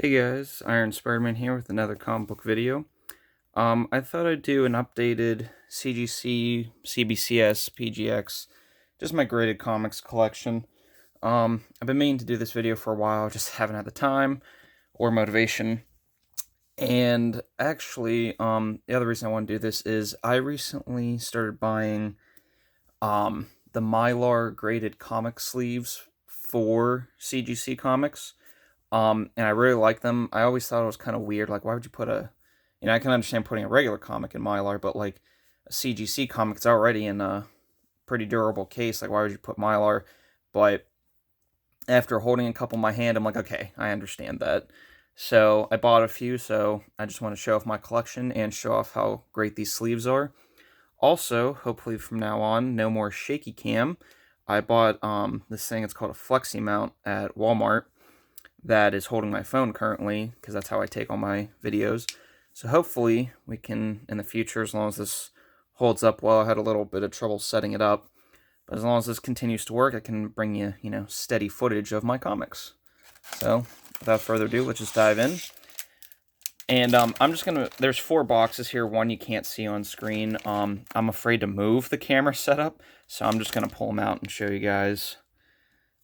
Hey guys, Spiderman here with another comic book video. I thought I'd do an updated CGC, CBCS, PGX, just my graded comics collection. I've been meaning to do this video for a while, just haven't had the time or motivation. And actually, the other reason I want to do this is I recently started buying the Mylar graded comic sleeves for CGC comics. And I really like them. I always thought it was kind of weird, like, why would you put I can understand putting a regular comic in Mylar, but, like, a CGC comic, it's already in a pretty durable case, like, why would you put Mylar? But after holding a couple in my hand, I'm like, okay, I understand that. So I bought a few, so I just want to show off my collection and show off how great these sleeves are. Also, hopefully from now on, no more shaky cam. I bought this thing, it's called a Flexi Mount at Walmart, that is holding my phone currently, because that's how I take all my videos. So hopefully we can, in the future, as long as this holds up well, I had a little bit of trouble setting it up, but as long as this continues to work, I can bring you, steady footage of my comics. So, without further ado, let's just dive in. And I'm just gonna, there's 4 boxes here, one you can't see on screen. I'm afraid to move the camera setup, so I'm just gonna pull them out and show you guys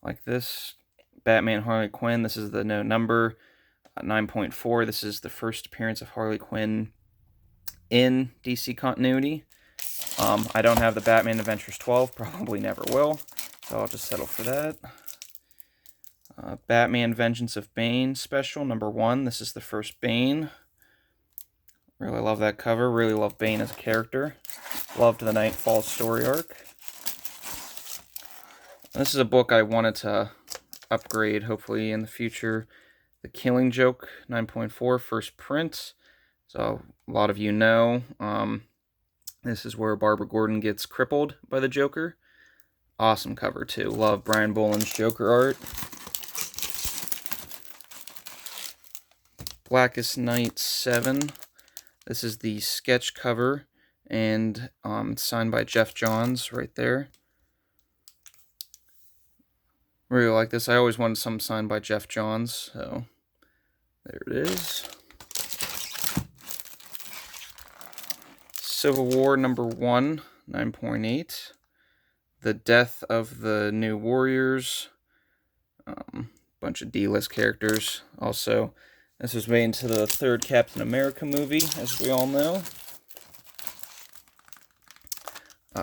like this. Batman Harley Quinn, this is the note number 9.4. This is the first appearance of Harley Quinn in DC continuity. I don't have the Batman Adventures 12, probably never will, so I'll just settle for that. Batman Vengeance of Bane special, number 1. This is the first Bane. Really love that cover, really love Bane as a character. Loved the Nightfall story arc. This is a book I wanted to upgrade, hopefully, in the future. The Killing Joke 9.4, first print. So, a lot of you know, this is where Barbara Gordon gets crippled by the Joker. Awesome cover, too. Love Brian Boland's Joker art. Blackest Night 7. This is the sketch cover, and it's signed by Jeff Johns right there. Really like this. I always wanted some signed by Jeff Johns, so there it is. Civil War number 1, 9.8. The Death of the New Warriors. Bunch of D-list characters. Also, this was made into the 3rd Captain America movie, as we all know.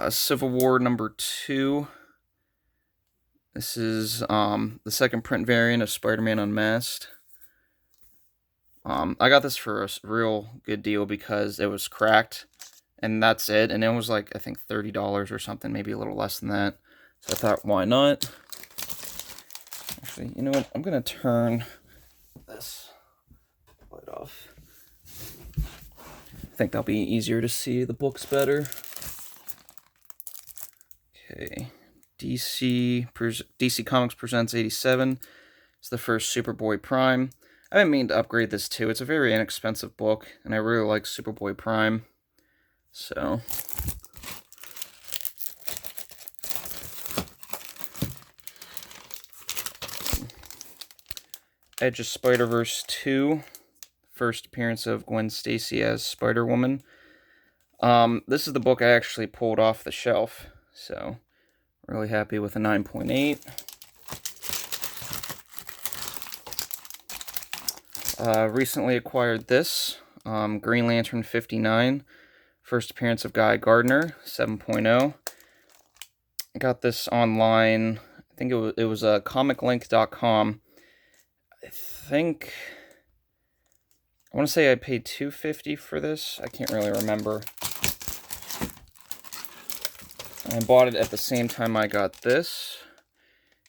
Civil War number 2. This is the 2nd print variant of Spider-Man Unmasked. I got this for a real good deal because it was cracked, and that's it. And it was like, I think, $30 or something, maybe a little less than that. So I thought, why not? Actually, you know what? I'm going to turn this light off. I think that'll be easier to see the books better. Okay. DC Comics Presents 87. It's the first Superboy Prime. I didn't mean to upgrade this too. It's a very inexpensive book, and I really like Superboy Prime. So, Edge of Spider-Verse 2. First appearance of Gwen Stacy as Spider-Woman. This is the book I actually pulled off the shelf, so really happy with a 9.8. Recently acquired this, Green Lantern 59, first appearance of Guy Gardner, 7.0. I got this online, I think it was comiclink.com. I want to say I paid $2.50 for this, I can't really remember. I bought it at the same time I got this,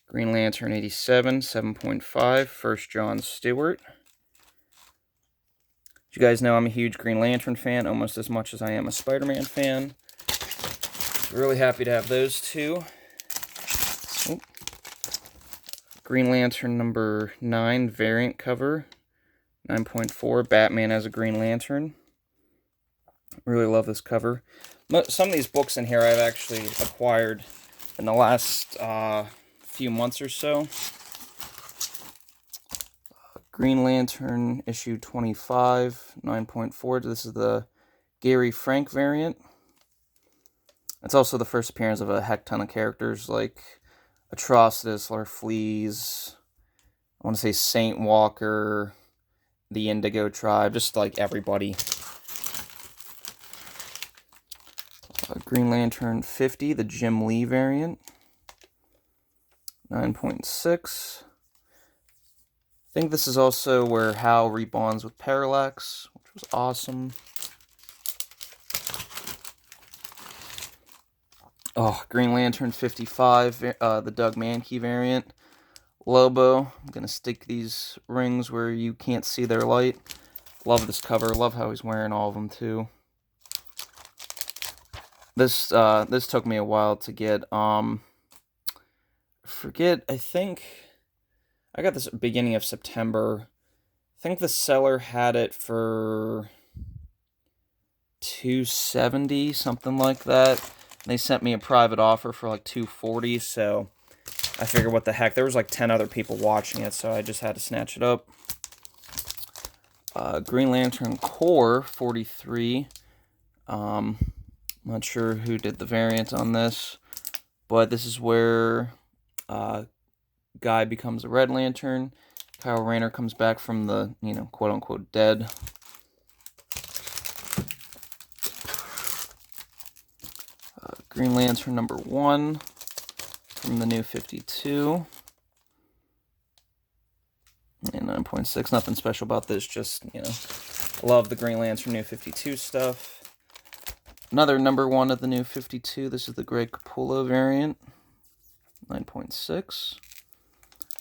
Green Lantern 87, 7.5, first John Stewart. You guys know I'm a huge Green Lantern fan, almost as much as I am a Spider-Man fan. Really happy to have those two. Oh. Green Lantern number 9 variant cover, 9.4, Batman as a Green Lantern. Really love this cover. Some of these books in here I've actually acquired in the last few months or so. Green Lantern issue 25, 9.4. This is the Gary Frank variant. It's also the first appearance of a heck ton of characters like Atrocitus, Larfleeze, I want to say Saint Walker, the Indigo Tribe, just like everybody. Green Lantern 50, the Jim Lee variant. 9.6. I think this is also where Hal rebonds with Parallax, which was awesome. Oh, Green Lantern 55, the Doug Mankey variant. Lobo, I'm going to stick these rings where you can't see their light. Love this cover, love how he's wearing all of them too. This took me a while to get. I think I got this at the beginning of September. I think the seller had it for $270, something like that. They sent me a private offer for like $240, so I figured what the heck. There was like 10 other people watching it, so I just had to snatch it up. Green Lantern Core 43. Not sure who did the variant on this, but this is where Guy becomes a Red Lantern. Kyle Rayner comes back from the, quote-unquote dead. Green Lantern number 1 from the New 52. And 9.6, nothing special about this, just, love the Green Lantern New 52 stuff. Another number 1 of the New 52, this is the Greg Capullo variant. 9.6.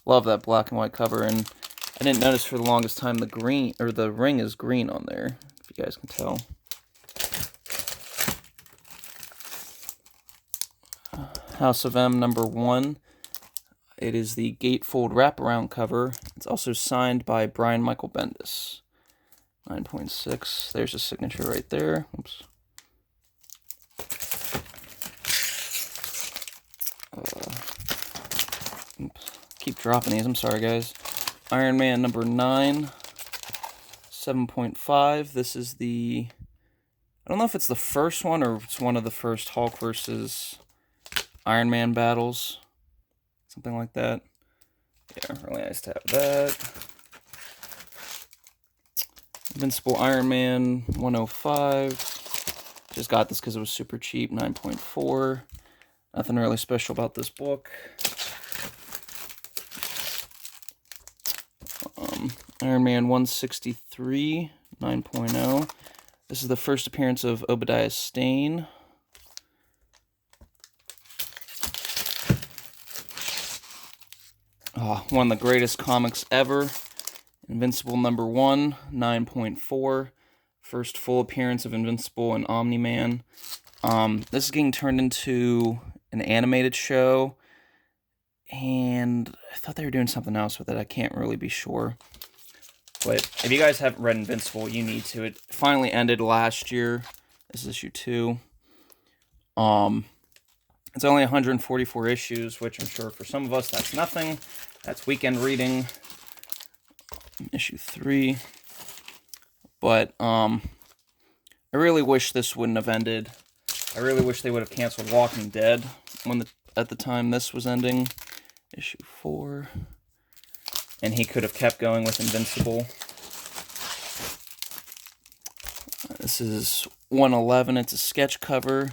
Love that black and white cover, and I didn't notice for the longest time the ring is green on there, if you guys can tell. House of M number 1. It is the gatefold wraparound cover. It's also signed by Brian Michael Bendis. 9.6. There's a signature right there. Oops. Keep dropping these. I'm sorry, guys. Iron Man number 9. 7.5. This is the... I don't know if it's the first one or it's one of the first Hulk versus Iron Man battles. Something like that. Yeah, really nice to have that. Invincible Iron Man 105. Just got this because it was super cheap. 9.4. Nothing really special about this book. Iron Man 163. 9.0. This is the first appearance of Obadiah Stane. One of the greatest comics ever. Invincible number 1, 9.4. First full appearance of Invincible and Omni-Man. This is getting turned into an animated show. And I thought they were doing something else with it. I can't really be sure. But if you guys haven't read Invincible, you need to. It finally ended last year. This is issue 2. It's only 144 issues, which I'm sure for some of us that's nothing. That's weekend reading. Issue 3. But I really wish this wouldn't have ended. I really wish they would have canceled Walking Dead at the time this was ending. Issue 4. And he could have kept going with Invincible. This is 111. It's a sketch cover.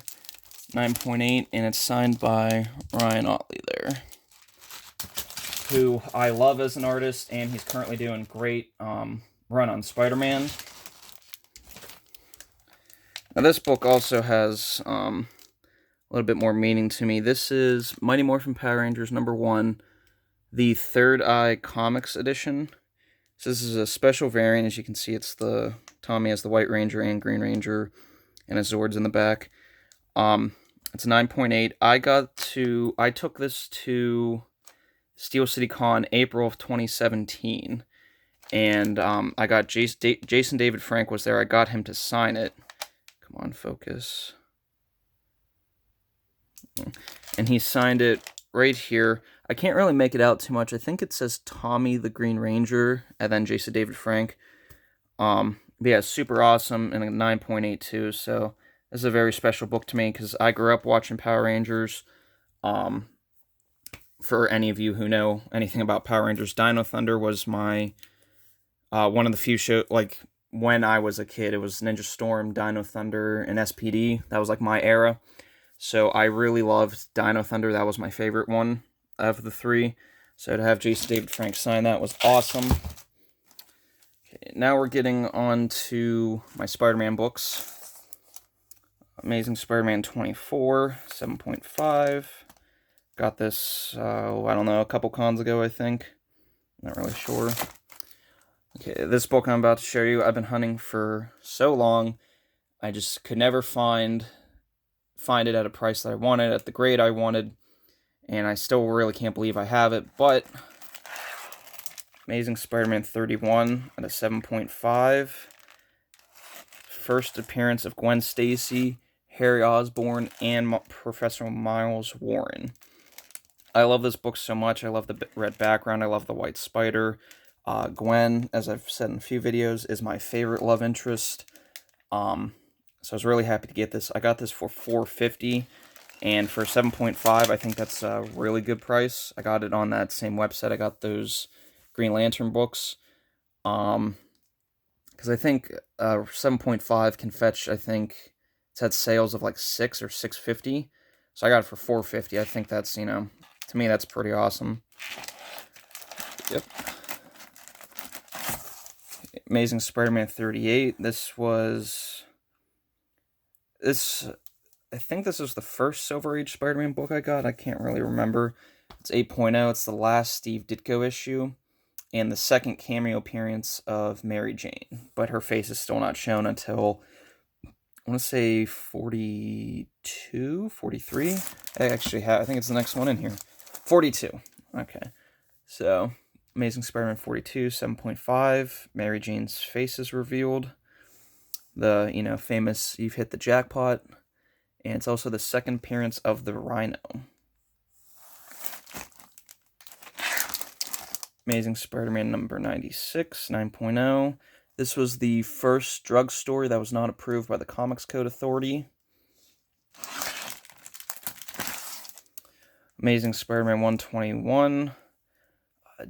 9.8, and it's signed by Ryan Ottley there, who I love as an artist, and he's currently doing great run on Spiderman. Now this book also has a little bit more meaning to me. This is Mighty Morphin Power Rangers number 1, the Third Eye Comics edition. So this is a special variant. As you can see, it's the Tommy has the White Ranger and Green Ranger, and his Zords in the back. It's 9.8. I took this to Steel City Con April of 2017, and I got Jason David Frank was there. I got him to sign it. Come on, focus. And he signed it right here. I can't really make it out too much. I think it says Tommy the Green Ranger, and then Jason David Frank. But yeah, super awesome, and a 9.82, so this is a very special book to me, because I grew up watching Power Rangers. For any of you who know anything about Power Rangers, Dino Thunder was my, one of the few shows, like, when I was a kid, it was Ninja Storm, Dino Thunder, and SPD. That was, like, my era. So I really loved Dino Thunder. That was my favorite one of the three. So to have Jason David Frank sign that was awesome. Okay, now we're getting on to my Spider-Man books. Amazing Spider-Man 24, 7.5. Got this, I don't know, a couple cons ago, I think. Not really sure. Okay, this book I'm about to show you, I've been hunting for so long. I just could never find it at a price that I wanted, at the grade I wanted, and I still really can't believe I have it, but Amazing Spider-Man 31 at a 7.5. First appearance of Gwen Stacy, Harry Osborn, and Professor Miles Warren. I love this book so much. I love the red background. I love the white spider. Gwen, as I've said in a few videos, is my favorite love interest. So I was really happy to get this. I got this for $4.50, and for 7.5, I think that's a really good price. I got it on that same website I got those Green Lantern books. Because I think 7.5 can fetch, I think, it's had sales of like $6 or $6.50. So I got it for $4.50. I think that's, you know, to me, that's pretty awesome. Yep. Amazing Spider-Man 38. I think this was the first Silver Age Spider-Man book I got. I can't really remember. It's 8.0. It's the last Steve Ditko issue, and the second cameo appearance of Mary Jane. But her face is still not shown until, I want to say 42, 43? I think it's the next one in here. 42. Okay. So, Amazing Spider-Man 42, 7.5. Mary Jane's face is revealed. The, you know, famous "You've hit the jackpot." And it's also the second appearance of the Rhino. Amazing Spider-Man number 96, 9.0. This was the first drugstore that was not approved by the Comics Code Authority. Amazing Spider-Man 121.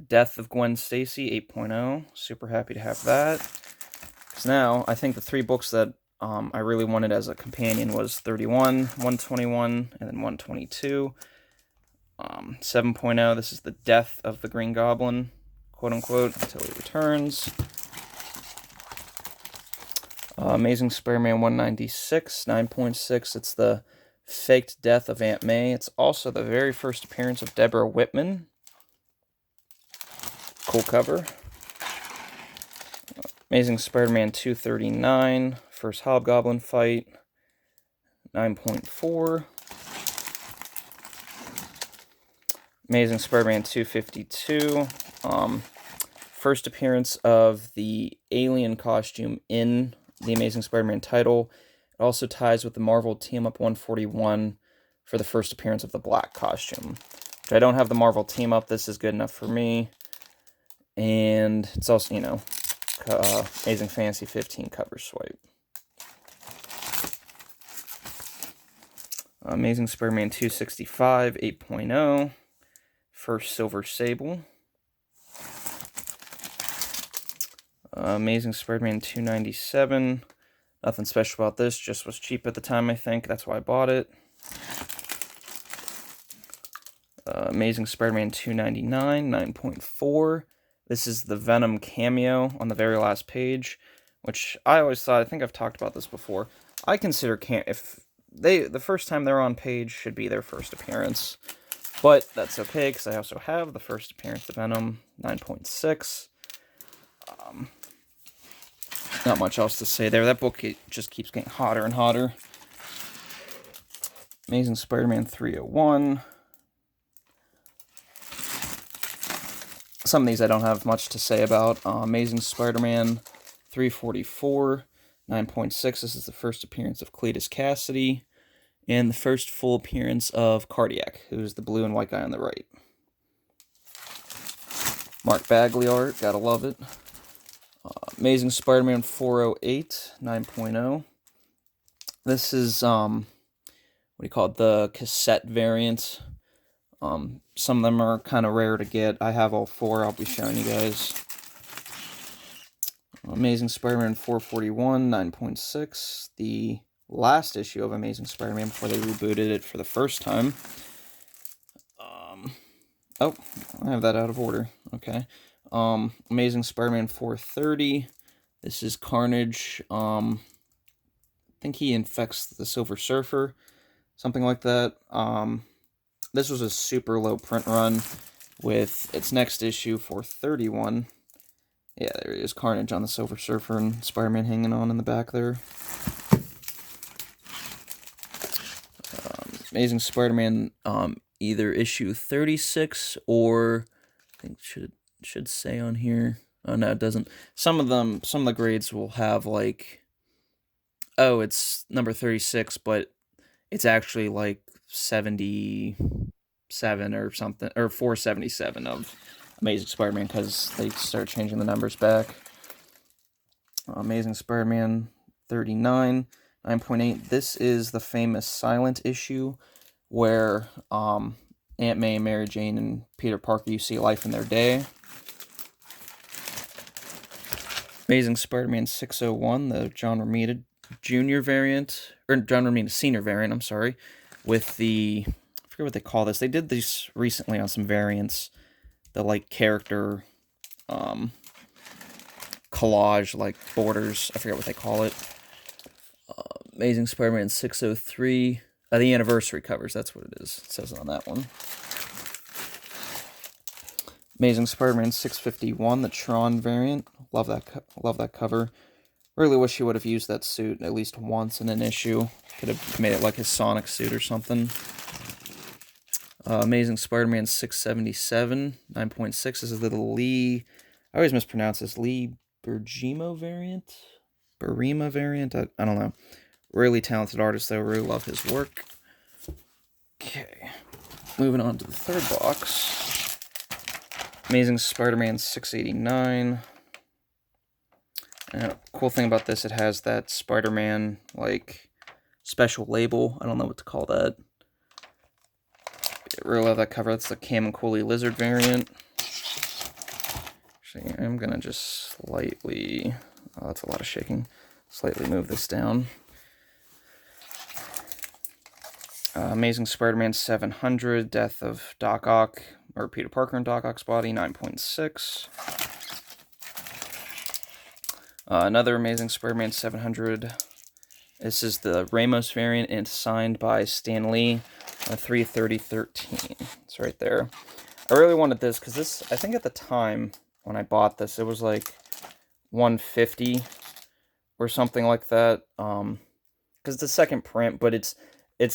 Death of Gwen Stacy, 8.0. Super happy to have that. Because now, I think the three books that I really wanted as a companion was 31, 121, and then 122. 7.0, this is the death of the Green Goblin, quote-unquote, until he returns. Amazing Spider-Man 196, 9.6, it's the faked death of Aunt May. It's also the very first appearance of Deborah Whitman. Cool cover. Amazing Spider-Man 239, first Hobgoblin fight, 9.4. Amazing Spider-Man 252, first appearance of the alien costume in the Amazing Spider-Man title. It also ties with the Marvel Team Up 141 for the first appearance of the black costume. Which I don't have the Marvel Team Up, this is good enough for me. And it's also, you know, Amazing Fantasy 15 cover swipe. Amazing Spider-Man 265, 8.0. First Silver Sable. Amazing Spider-Man 297. Nothing special about this, just was cheap at the time, I think. That's why I bought it. Amazing Spider-Man 299, 9.4. This is the Venom cameo on the very last page, which I always thought, I think I've talked about this before. I consider the first time they're on page should be their first appearance. But that's okay, because I also have the first appearance of Venom, 9.6. Not much else to say there. That book, it just keeps getting hotter and hotter. Amazing Spider-Man 301. Some of these I don't have much to say about. Amazing Spider-Man 344, 9.6. This is the first appearance of Cletus Cassidy, and the first full appearance of Cardiac, who's the blue and white guy on the right. Mark Bagley art, gotta love it. Amazing Spider-Man 408 9.0. This is what do you call it? The cassette variant. Some of them are kind of rare to get. I have all four. I'll be showing you guys. Amazing Spider-Man 441 9.6. The last issue of Amazing Spider-Man before they rebooted it for the first time. Oh, I have that out of order. Okay. Amazing Spider-Man 430. This is Carnage. I think he infects the Silver Surfer. Something like that. This was a super low print run with its next issue, 431. Yeah, there he is, Carnage on the Silver Surfer and Spider-Man hanging on in the back there. Amazing Spider-Man, either issue 36 or I think should say on here. Oh no, it doesn't. Some of the grades will have like, oh, it's number 36, but it's actually like 77 or something, or 477 of Amazing Spider-Man because they start changing the numbers back. Amazing Spider-Man 39. 9.8. This is the famous silent issue where Aunt May, Mary Jane, and Peter Parker, you see life in their day. Amazing Spider-Man 601, the John Romita Jr. variant, or John Romita Sr. variant, I'm sorry, with the, I forget what they call this. They did these recently on some variants, the like character collage, like borders, I forget what they call it. Amazing Spider-Man 603, the anniversary covers, that's what it is. It says on that one. Amazing Spider-Man 651, the Tron variant. Love that cover. Really wish he would have used that suit at least once in an issue. Could have made it like his Sonic suit or something. Amazing Spider-Man 677, 9.6. This is the Lee, I always mispronounce this, Lee Bergimo variant? Barima variant? I don't know. Really talented artist, though. Really love his work. Okay. Moving on to the third box. Amazing Spider-Man 689. Cool thing about this, it has that Spider-Man, like, special label. I don't know what to call that. I really love that cover. That's the Cam and Cooley Lizard variant. Actually, I'm going to just slightly... Oh, that's a lot of shaking. Slightly move this down. Amazing Spider-Man 700, Death of Doc Ock, or Peter Parker in Doc Ock's body, 9.6. Another Amazing Spider-Man 700. This is the Ramos variant, and it's signed by Stan Lee, 3/30/13. It's right there. I really wanted this, because this, I think at the time when I bought this, it was like $150 or something like that. Because it's a second print, but it's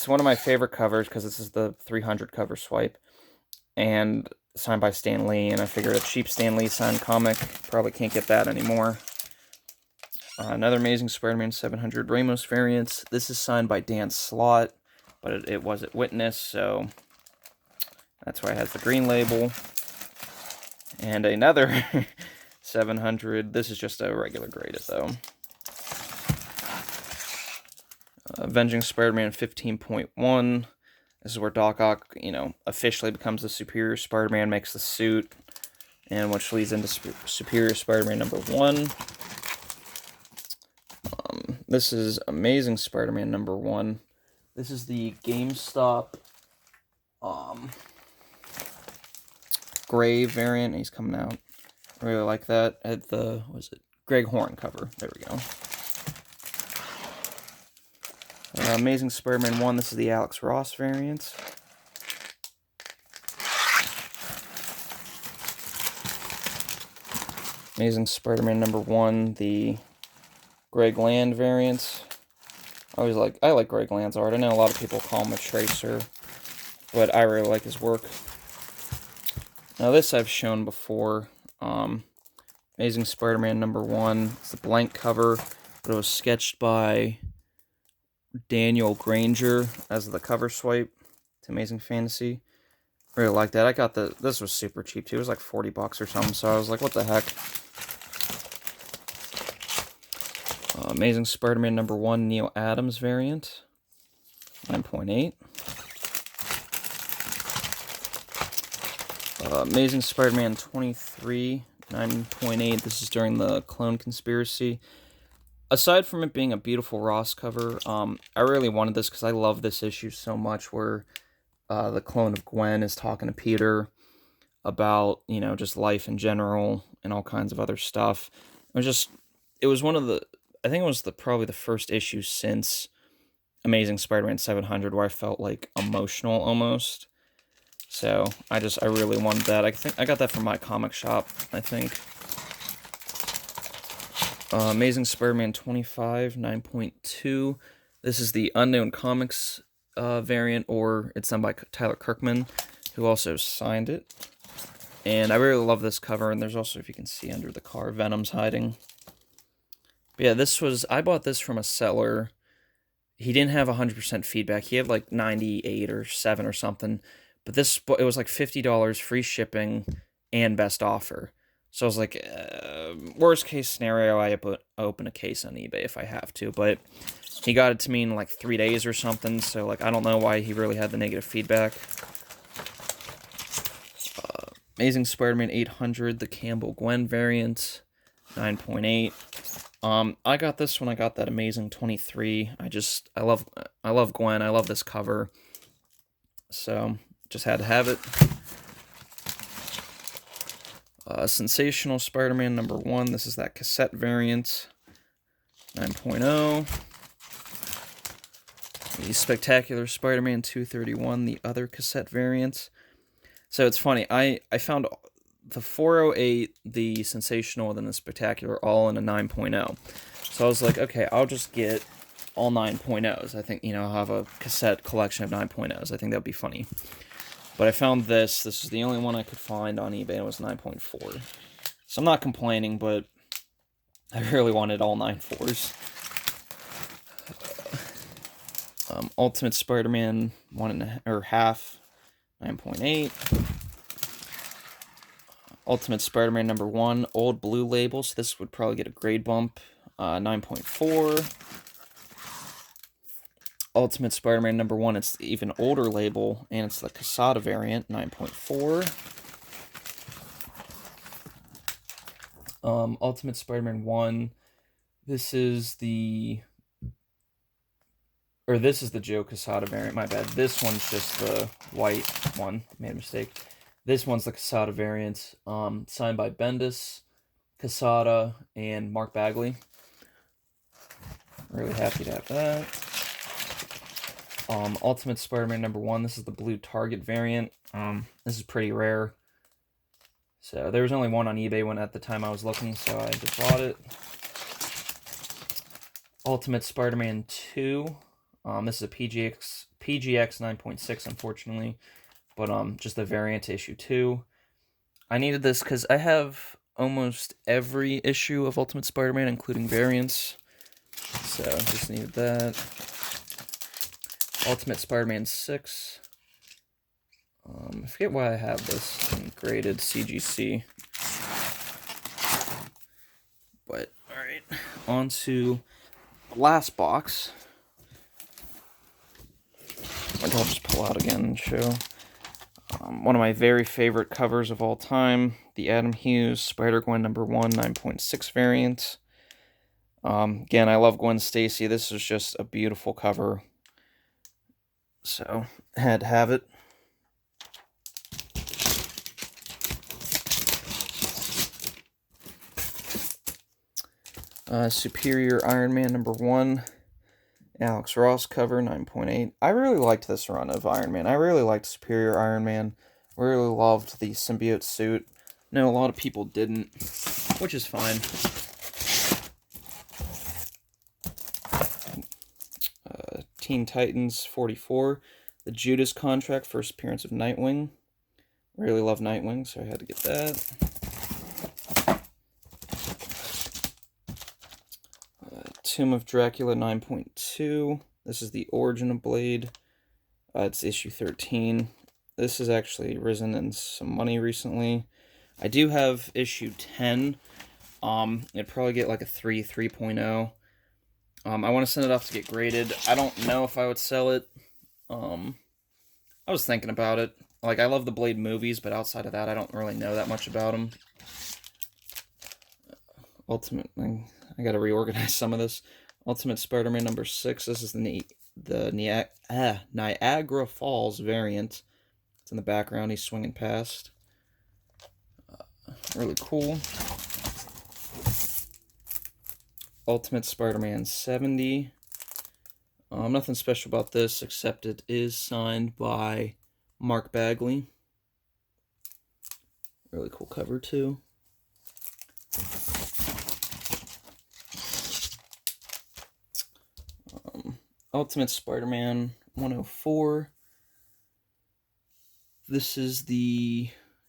one of my favorite covers because this is the 300 cover swipe, and signed by Stan Lee, and I figured a cheap Stan Lee signed comic, probably can't get that anymore. Another Amazing Spider-Man 700 Ramos variants. This is signed by Dan Slott, but it was at Witness, so that's why it has the green label. And another 700. This is just a regular graded, though. Avenging Spider-Man 15.1. This is where Doc Ock, officially becomes the Superior Spider-Man, makes the suit, and which leads into Superior Spider-Man number 1. This is Amazing Spider-Man number 1. This is the GameStop gray variant. He's coming out. I really like that. At the, Greg Horn cover. There we go. Amazing Spider-Man 1, this is the Alex Ross variant. Amazing Spider-Man number 1, the Greg Land variant. I like Greg Land's art. I know a lot of people call him a tracer, but I really like his work. Now this I've shown before. Amazing Spider-Man number 1. It's the blank cover, but it was sketched by Daniel Granger as the cover swipe to Amazing Fantasy. Really like that. I got this was super cheap too. It was like 40 bucks or something, so I was like, what the heck? Amazing Spider-Man #1 Neil Adams variant, 9.8. Amazing Spider-Man 23, 9.8. This is during the Clone Conspiracy. Aside from it being a beautiful Ross cover, I really wanted this because I love this issue so much, where the clone of Gwen is talking to Peter about, you know, just life in general and all kinds of other stuff. It was one of the, I think it was probably the first issue since Amazing Spider-Man 700 where I felt like emotional almost. So I really wanted that. I think I got that from my comic shop, I think. Amazing Spider-Man 25, 9.2. This is the Unknown Comics variant, or it's done by Tyler Kirkman, who also signed it. And I really love this cover, and there's also, if you can see under the car, Venom's hiding. But yeah, I bought this from a seller. He didn't have 100% feedback. He had like 98 or 7 or something. But it was like $50 free shipping and best offer. So I was like, worst case scenario, I open a case on eBay if I have to. But he got it to me in like 3 days or something. So like, I don't know why he really had the negative feedback. Amazing Spider-Man 800, the Campbell Gwen variant, 9.8. I got this when I got that Amazing 23. I love Gwen. I love this cover. So just had to have it. Sensational Spider-Man #1. This is that cassette variant, 9.0. The Spectacular Spider-Man 231, the other cassette variant. So it's funny, I found the 408, the Sensational, and then the Spectacular all in a 9.0. So I was like, okay, I'll just get all 9.0s. I think, you know, I'll have a cassette collection of 9.0s. I think that would be funny. But I found this. This is the only one I could find on eBay. It was 9.4. So I'm not complaining, but I really wanted all 9.4s. Ultimate Spider-Man 1.5, 9.8. Ultimate Spider-Man #1, old blue label, so this would probably get a grade bump, 9.4. Ultimate Spider-Man #1, it's the even older label, and it's the Quesada variant, 9.4. Ultimate Spider-Man 1, this is the Joe Quesada variant, my bad. This one's just the white one, made a mistake. This one's the Quesada variant, signed by Bendis, Quesada, and Mark Bagley. Really happy to have that. Ultimate Spider-Man #1, this is the blue Target variant. This is pretty rare. So there was only one on eBay when at the time I was looking, so I just bought it. Ultimate Spider-Man 2. This is a PGX 9.6, unfortunately, but just the variant issue 2. I needed this because I have almost every issue of Ultimate Spider-Man, including variants, so just needed that. Ultimate Spider-Man 6. I forget why I have this in graded CGC, but alright, on to the last box. Which I'll just pull out again and show. One of my very favorite covers of all time, the Adam Hughes Spider-Gwen #1 9.6 variant. Again, I love Gwen Stacy. This is just a beautiful cover, so had to have it. Superior Iron Man #1. Alex Ross cover, 9.8. I really liked this run of Iron Man. I really liked Superior Iron Man. I really loved the symbiote suit. No, a lot of people didn't, which is fine. Teen Titans 44. The Judas Contract, first appearance of Nightwing. Really love Nightwing, so I had to get that. Tomb of Dracula 9.2. This is the Origin of Blade. It's issue 13. this has actually risen in some money recently. I do have issue 10. It'd probably get like a 3.0. I want to send it off to get graded. I don't know if I would sell it. I was thinking about it. Like, I love the Blade movies, but outside of that, I don't really know that much about them. Ultimately, I gotta reorganize some of this. Ultimate Spider-Man number 6. This is the Niagara Falls variant. It's in the background. He's swinging past. Really cool. Ultimate Spider-Man 70. Nothing special about this, except it is signed by Mark Bagley. Really cool cover, too. Ultimate Spider-Man 104. This is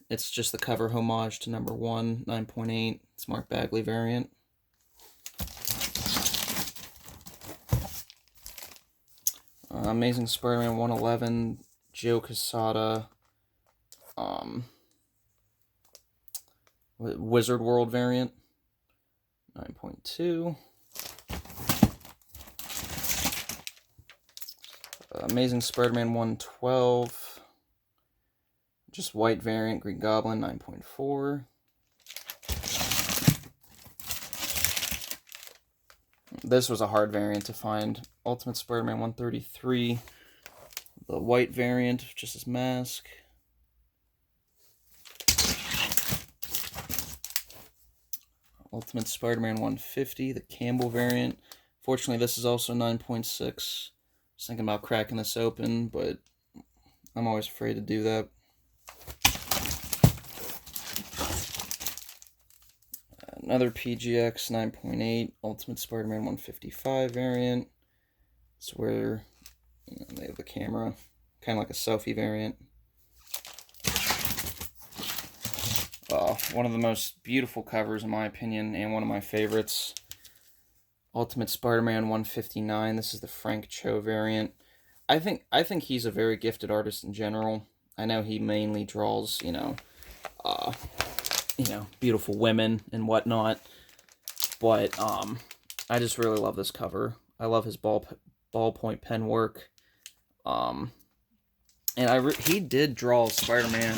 it's just the cover homage to number 1, 9.8. It's Mark Bagley variant. Amazing Spider-Man 111, Joe Quesada, Wizard World variant, 9.2. Amazing Spider-Man 112, just white variant, Green Goblin, 9.4. This was a hard variant to find. Ultimate Spider-Man 133, the white variant, just his mask. Ultimate Spider-Man 150, the Campbell variant. Fortunately, this is also 9.6. I was thinking about cracking this open, but I'm always afraid to do that. Another PGX 9.8, Ultimate Spider-Man 155 variant. It's where they have the camera, kind of like a selfie variant. One of the most beautiful covers, in my opinion, and one of my favorites. Ultimate Spider-Man 159. This is the Frank Cho variant. I think he's a very gifted artist in general. I know he mainly draws, beautiful women and whatnot. But I just really love this cover. I love his ballpoint pen work. And he did draw Spider-Man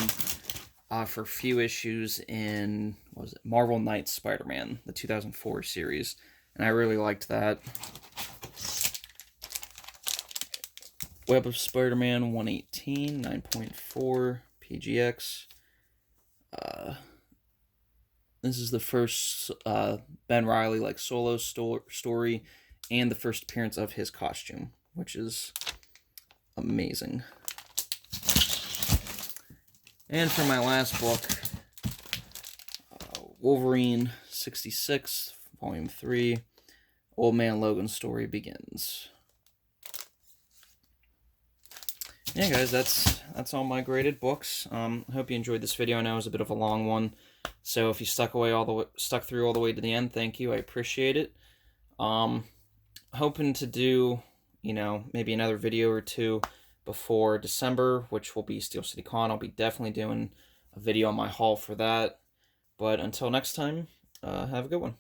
for a few issues in, what was it, Marvel Knights Spider-Man, the 2004 series. And I really liked that. Web of Spider-Man 118, 9.4, PGX. This is the first Ben Reilly solo story and the first appearance of his costume, which is amazing. And for my last book, Wolverine 66, Volume 3, Old Man Logan's story begins. Yeah, guys, that's all my graded books. I hope you enjoyed this video. I know it was a bit of a long one, so if you stuck through all the way to the end, thank you. I appreciate it. Hoping to do, maybe another video or two before December, which will be Steel City Con. I'll be definitely doing a video on my haul for that. But until next time, have a good one.